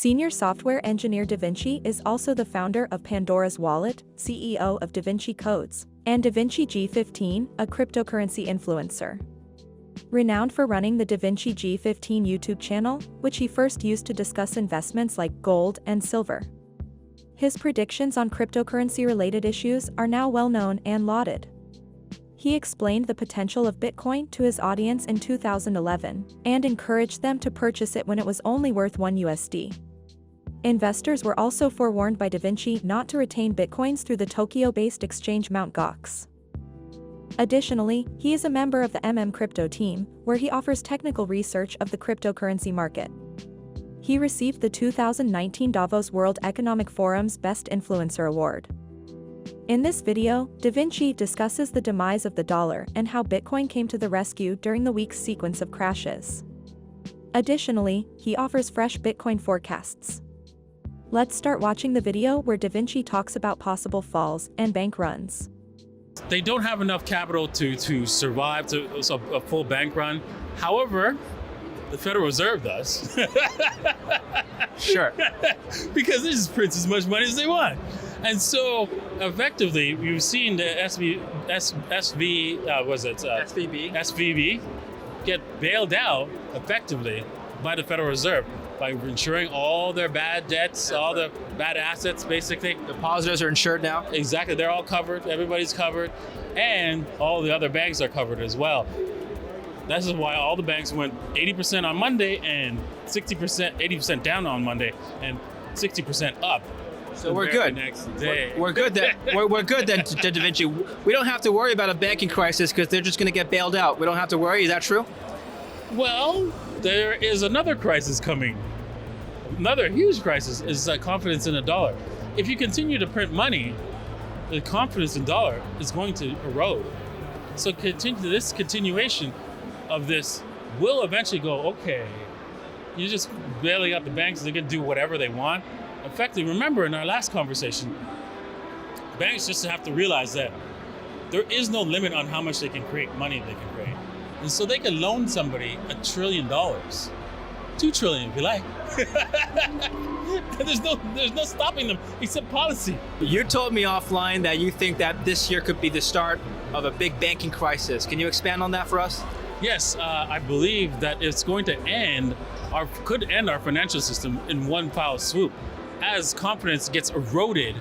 Senior software engineer Davinci is also the founder of Pandora's wallet, CEO of DaVinci Codes, and Davinci G15, a cryptocurrency influencer. Renowned for running the Davinci G15 YouTube channel, which he first used to discuss investments like gold and silver. His predictions on cryptocurrency-related issues are now well known and lauded. He explained the potential of Bitcoin to his audience in 2011 and encouraged them to purchase it when it was only worth $1. Investors were also forewarned by Davinci not to retain Bitcoins through the Tokyo-based exchange Mount Gox. Additionally, he is a member of the Crypto team, where he offers technical research of the cryptocurrency market. He received the 2019 Davos World Economic Forum's Best Influencer Award. In this video, Davinci discusses the demise of the dollar and how Bitcoin came to the rescue during the week's sequence of crashes. Additionally, he offers fresh Bitcoin forecasts. Let's start watching the video where Davinci talks about possible falls and bank runs. They don't have enough capital to survive a full bank run. However, the Federal Reserve does. Sure. Because they just print as much money as they want. And so, effectively, you've seen the SVB get bailed out, effectively, by the Federal Reserve by insuring all their bad debts, all the bad assets, basically. Depositors are insured now? Exactly, they're all covered, everybody's covered, and all the other banks are covered as well. This is why all the banks went 80% on Monday and 80% down on Monday and 60% up. So we're good. Next day. We're good then. We're good then, Davinci. We don't have to worry about a banking crisis because they're just going to get bailed out. We don't have to worry. Is that true? Well, there is another crisis coming. Another huge crisis is confidence in the dollar. If you continue to print money, the confidence in the dollar is going to erode. So this continuation of this will eventually go, okay, you're just bailing out the banks, they can do whatever they want. Effectively, remember in our last conversation, banks just have to realize that there is no limit on how much they can create, money they can create. And so they can loan somebody $1 trillion, $2 trillion if you like. There's no stopping them except policy. You told me offline that you think that this year could be the start of a big banking crisis. Can you expand on that for us? Yes, I believe that it's going to could end our financial system in one foul swoop as confidence gets eroded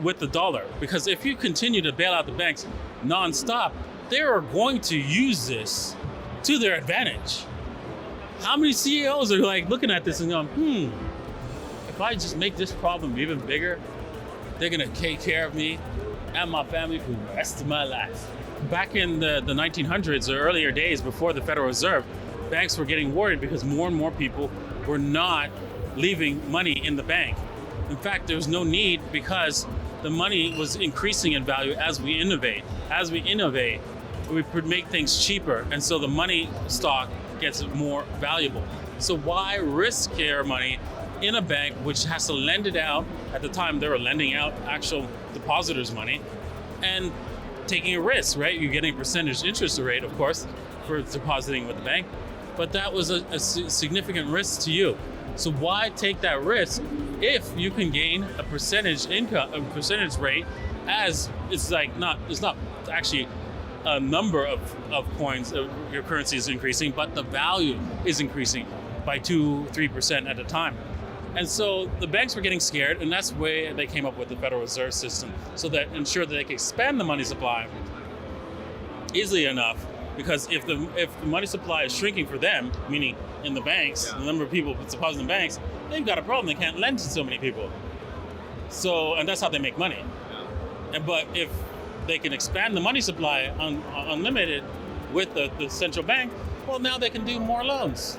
with the dollar. Because if you continue to bail out the banks nonstop, they are going to use this to their advantage. How many CEOs are looking at this and going, if I just make this problem even bigger, they're gonna take care of me and my family for the rest of my life. Back in the 1900s or earlier days before the Federal Reserve, banks were getting worried because more and more people were not leaving money in the bank. In fact, there was no need because the money was increasing in value as we innovate. As we innovate, we make things cheaper, and so the money stock gets more valuable. So why risk your money in a bank which has to lend it out? At the time, they were lending out actual depositors' money and taking a risk, right? You're getting a percentage interest rate, of course, for depositing with the bank, but that was a significant risk to you. So why take that risk if you can gain a percentage rate, as it's not actually a number of coins, your currency is increasing, but the value is increasing by 2-3% at a time. And so the banks were getting scared, and that's where they came up with the Federal Reserve System, so that ensured that they could expand the money supply easily enough. Because if the money supply is shrinking for them, meaning in the banks, the number of people depositing in the banks, they've got a problem. They can't lend to so many people. So, and that's how they make money. But if they can expand the money supply unlimited with the central bank, well, now they can do more loans.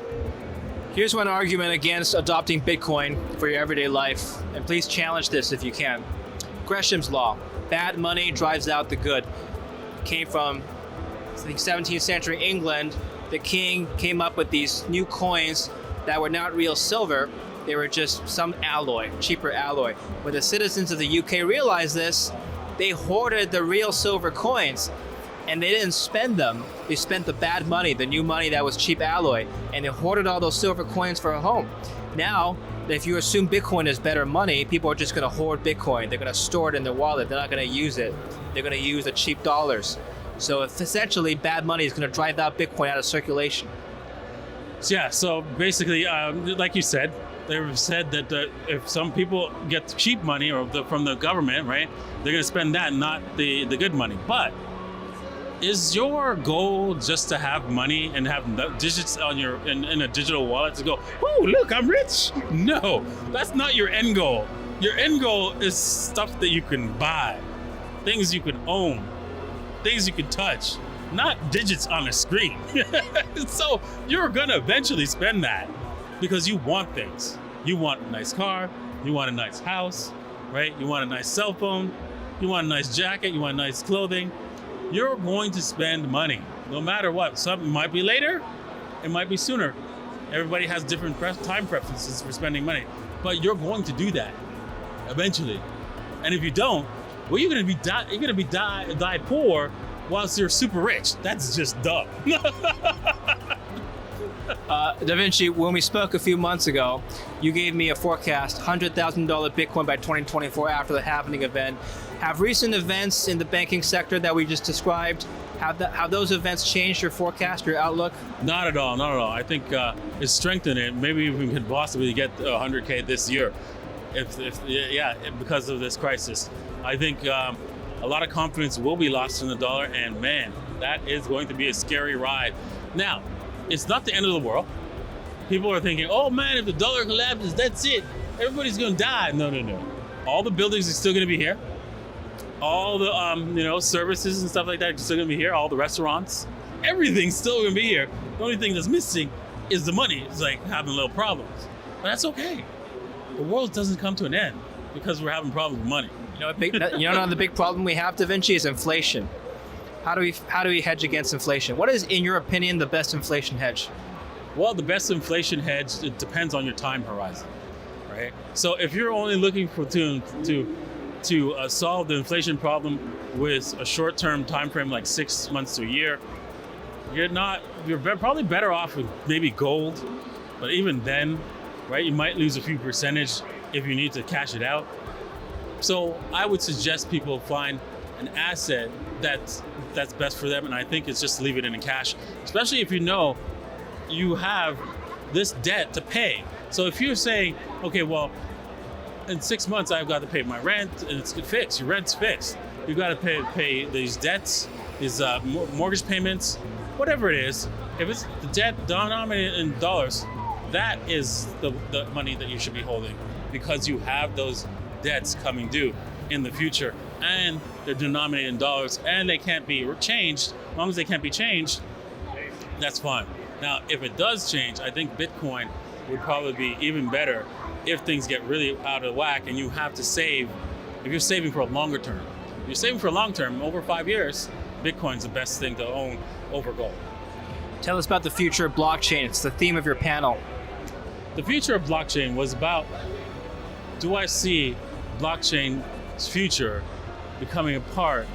Here's one argument against adopting Bitcoin for your everyday life, and please challenge this if you can. Gresham's law, bad money drives out the good. Came from, I think, 17th century England. The king came up with these new coins that were not real silver. They were just some alloy, cheaper alloy. When the citizens of the UK realized this, they hoarded the real silver coins, and they didn't spend them. They spent the bad money, the new money that was cheap alloy, and they hoarded all those silver coins for a home. Now, If you assume Bitcoin is better money, people are just going to hoard Bitcoin. They're going to store it in their wallet. They're not going to use it. They're going to use the cheap dollars. So if essentially bad money is going to drive out Bitcoin out of circulation. Yeah, so basically, like you said, they said that if some people get cheap money or from the government, right, they're going to spend that, not the good money. But is your goal just to have money and have digits on in a digital wallet to go, oh, look, I'm rich? No, that's not your end goal. Your end goal is stuff that you can buy, things you can own, things you can touch, not digits on a screen. So you're gonna eventually spend that because you want things. You want a nice car, you want a nice house, right? You want a nice cell phone, you want a nice jacket, you want nice clothing. You're going to spend money no matter what. Some might be later, it might be sooner. Everybody has different time preferences for spending money, but you're going to do that eventually. And if you don't, well, you're gonna be die poor whilst you're super rich. That's just dumb. Davinci, when we spoke a few months ago, you gave me a forecast, $100,000 Bitcoin by 2024 after the happening event. Have recent events in the banking sector that we just described, have those events changed your forecast, your outlook? Not at all, not at all. I think it's strengthened it. Maybe we could possibly get 100K this year, because of this crisis. I think a lot of confidence will be lost in the dollar, and man, that is going to be a scary ride. Now, it's not the end of the world. People are thinking, oh man, if the dollar collapses, that's it. Everybody's gonna die. No. All the buildings are still gonna be here. All the services and stuff like that are still gonna be here. All the restaurants, everything's still gonna be here. The only thing that's missing is the money. It's like having little problems, but that's okay. The world doesn't come to an end because we're having problems with money. The big problem we have, Davinci, is inflation. How do we hedge against inflation? What is, in your opinion, the best inflation hedge? Well, the best inflation hedge, it depends on your time horizon, right? So if you're only looking to solve the inflation problem with a short-term time frame like 6 months to a year, you're probably better off with maybe gold. But even then, right, you might lose a few percentage if you need to cash it out. So I would suggest people find an asset that's best for them, and I think it's just leave it in cash, especially if you know you have this debt to pay. So if you're saying, okay, well, in 6 months I've got to pay my rent, and it's fixed, your rent's fixed. You've got to pay these debts, these mortgage payments, whatever it is. If it's the debt denominated in dollars, that is the money that you should be holding, because you have those debts coming due in the future, and they're denominated in dollars, and they can't be changed. As long as they can't be changed, that's fine. Now, if it does change, I think Bitcoin would probably be even better if things get really out of whack and you have to save. If you're saving for a longer term, if you're saving for a long term, over 5 years, Bitcoin's the best thing to own over gold. Tell us about the future of blockchain. It's the theme of your panel. The future of blockchain was about, do I see blockchain's future becoming a part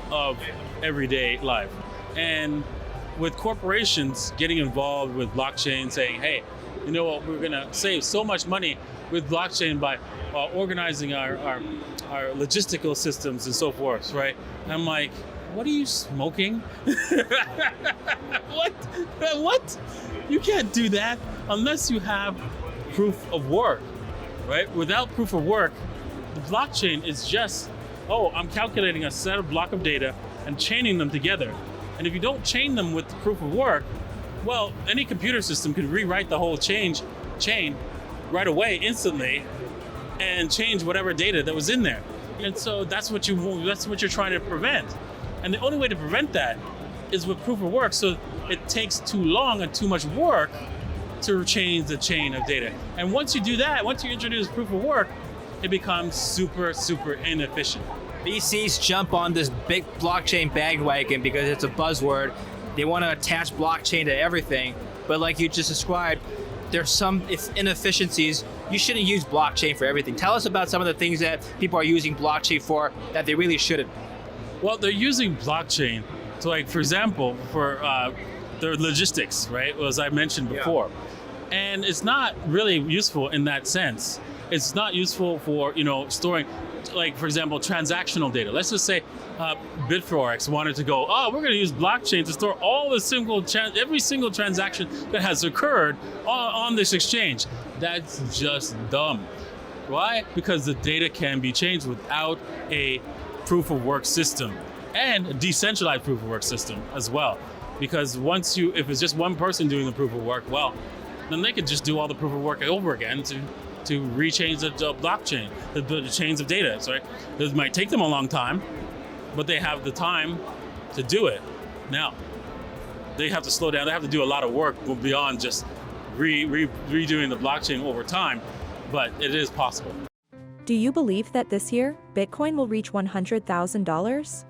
of everyday life? And with corporations getting involved with blockchain, saying, hey, you know what, we're gonna save so much money with blockchain by organizing our logistical systems and so forth, right? And I'm like, what are you smoking? What? You can't do that unless you have proof of work, right? Without proof of work, the blockchain is just, I'm calculating a set of block of data and chaining them together. And if you don't chain them with the proof of work, well, any computer system could rewrite the whole chain right away, instantly, and change whatever data that was in there. And so that's what you're trying to prevent. And the only way to prevent that is with proof of work. So it takes too long and too much work to change the chain of data. And once you do that, once you introduce proof of work, it becomes super, super inefficient. VCs jump on this big blockchain bandwagon because it's a buzzword. They want to attach blockchain to everything. But like you just described, there's some inefficiencies. You shouldn't use blockchain for everything. Tell us about some of the things that people are using blockchain for that they really shouldn't. Well, they're using blockchain to, like, for example, for their logistics, right? As I mentioned before. And it's not really useful in that sense. It's not useful for, storing, like, for example, transactional data. Let's just say Bitforex wanted to go, we're going to use blockchain to store all the every single transaction that has occurred on this exchange. That's just dumb. Why? Because the data can be changed without a proof of work system, and a decentralized proof of work system as well. Because if it's just one person doing the proof of work, well, then they could just do all the proof of work over again to rechange the blockchain, the chains of data. Sorry, it might take them a long time, but they have the time to do it. Now, they have to slow down. They have to do a lot of work beyond just redoing the blockchain over time, but it is possible. Do you believe that this year, Bitcoin will reach $100,000?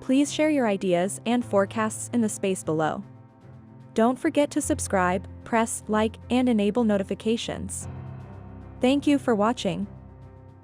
Please share your ideas and forecasts in the space below. Don't forget to subscribe, press like, and enable notifications. Thank you for watching.